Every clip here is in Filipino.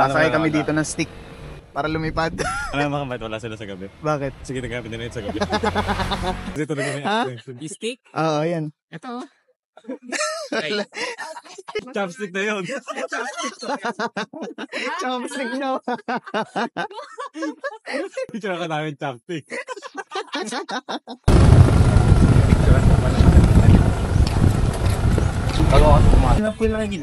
Sasakay kami dito ng stick para lumipad. Ano mga wala sila sa gabi? Bakit? Sige, nagkapit din sa gabi. Kasi tulog kami. Yung stick? Oo, yan. Ito. Chopstick na yun. Chopstick no. Picture ka namin chopstick.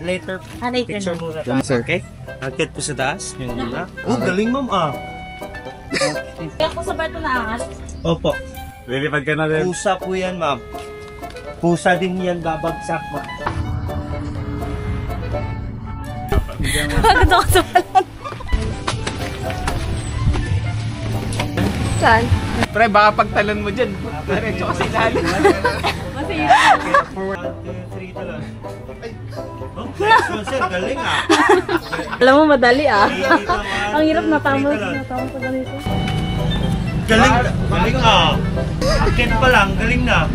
Later. Picture mo sa Yan, sir. Okay? Akit po sa taas. Yung una. Oh, galing ma'am ah. Kaya ako sabay ito naangas. Opo. Lilipad ka na rin. Pusa po yan ma'am. Pusa din yan babagsak ma'am. Pagod ako sa balon. Saan? Pre, baka pagtalon mo dyan. Diretso kasi lalim. Masaya. 1, 2, 3 talon. Oh, sir, galing ah. Alam mo, madali ah. Ang hirap natama sa ganito. Galing, galing ah. Akit pa lang, galing na.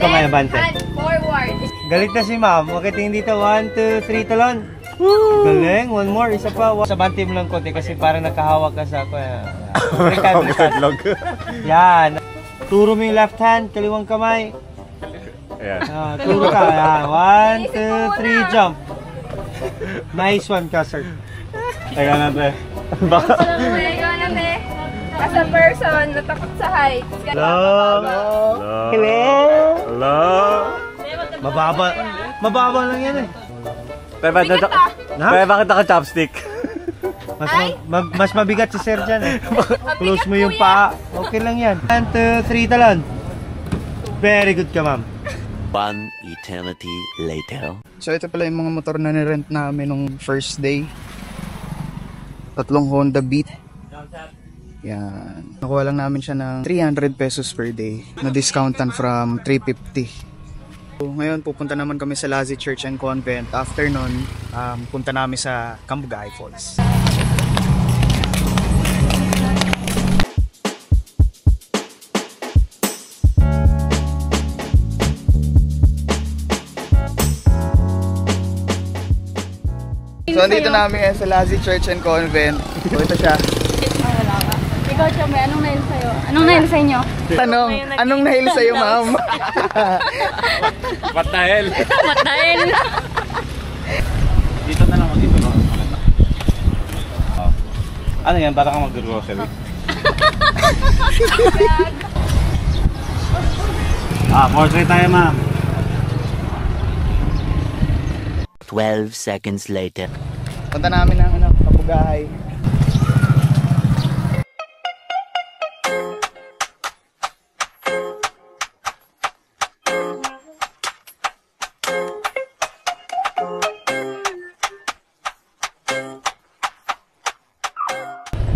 Kamay bante. Forward. Galing na si ma'am. Makitingin dito. 1, 2, 3 talon. Galing. One more. Isa pa. Sa bante mo lang konti kasi parang nakahawak ka sa ako. Yan. Turo mo yung left hand. Kaliwang kamay. Ayan. Turo ka. 1, 2, 3, jump. Nice one ka, sir. Teka natin. Ikaw na, te. As a person, natakot sa heights. Hello. Hello. Mababa lang yan eh. Bakit naka-chopstick? Mas mabigat si sir dyan eh. Close mo yung paa. Okay lang yan. 1, 2, 3 talon. Very good ka, ma'am. One eternity later. So ito pala yung mga motor na nirent namin nung first day. 3 Honda Beat. Yan. Nakuha lang namin siya ng 300 pesos per day. Na-discountan from 350. So, ngayon pupunta naman kami sa Lazi Church and Convent. After nun, punta namin sa Cambugay Falls. So, andito namin sa Lazi Church and Convent. So, ito siya. Wala ka. Ikaw, Chome, anong nail sa'yo? Anong nail sa inyo? Tanong, anong nail sa'yo, ma'am? What the hell? What the hell? Dito na lang ako dito. Ano yan? Para kang mag-grocery. Portrait tayo, ma'am. 12 seconds later. Punta namin ng Cambugay.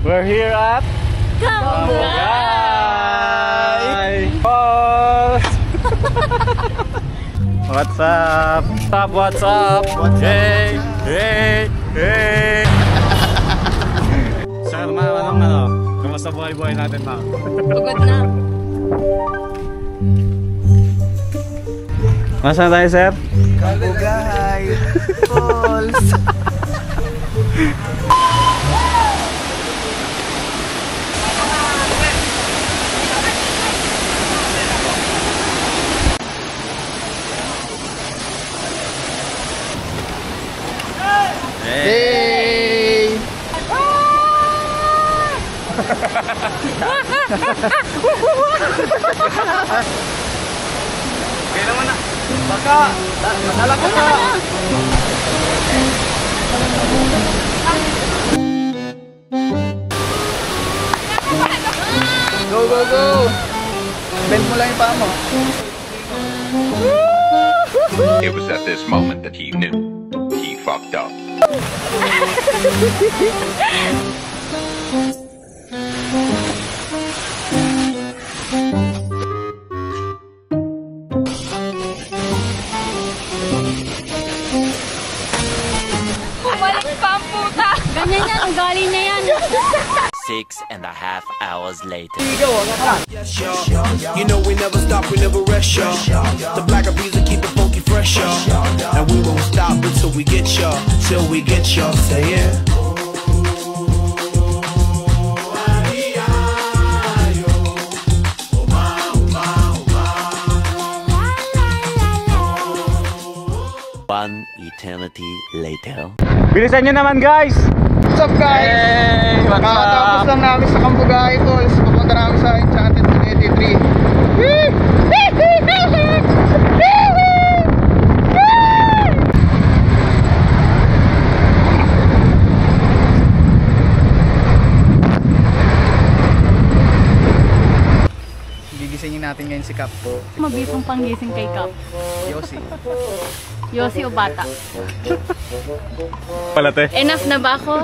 We're here at Cambugay Falls. What's up? What's up? Hey, hey, hey. Sir, kamusta buhay-buhay natin, ma'am? Pagod na. Nasaan tayo, sir? Cambugay Falls. Hey! Kaya naman na. Baka, nadala ko na. Go, go, go! Bend mo lang yung paa mo. It was at this moment that he knew he fucked up. Bumalik pa ang puta! Ganyan yan, ugali niya yan. 6 6.5 hours later. You know we never stop, we never rest, y'all. The black bees will keep it funky fresh, y'all. And we won't stop until we get y'all, till we get y'all. Say yeah. One eternity later. Bilisan nyo naman guys! What's up guys? Hey! What's Kakatapos up? lang namin sa Cambugaay Falls. Papunta namin sa Enchanted Trinity 3. Gigisingin natin ngayon si Cap. Mabipong panggising kay Kap. Yossi. Yossi o bata? Palate. Enough na ba ako?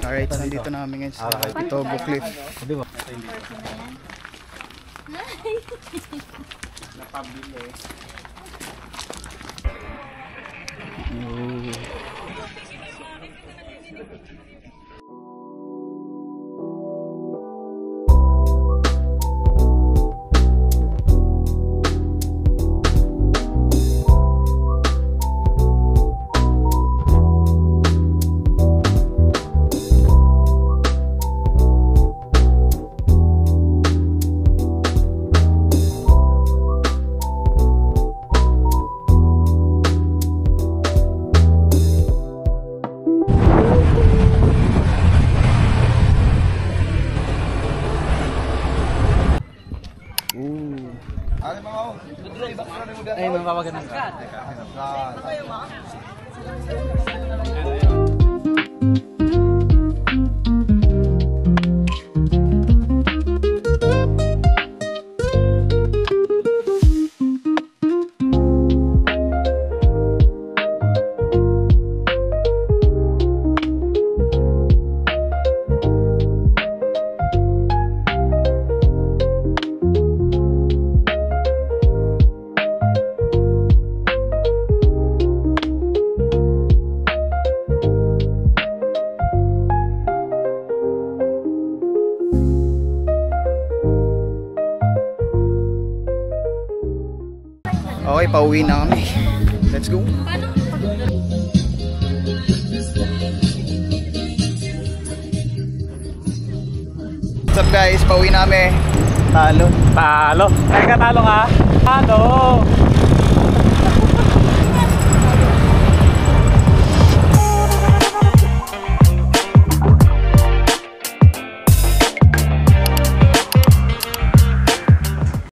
Alright, so nandito namin ngayon sa Itobo Cliff. Okay, pauwi na kami. Let's go. What's up guys? Pauwi na kami. Talo. Talo. Ay, katalo ka? Talo.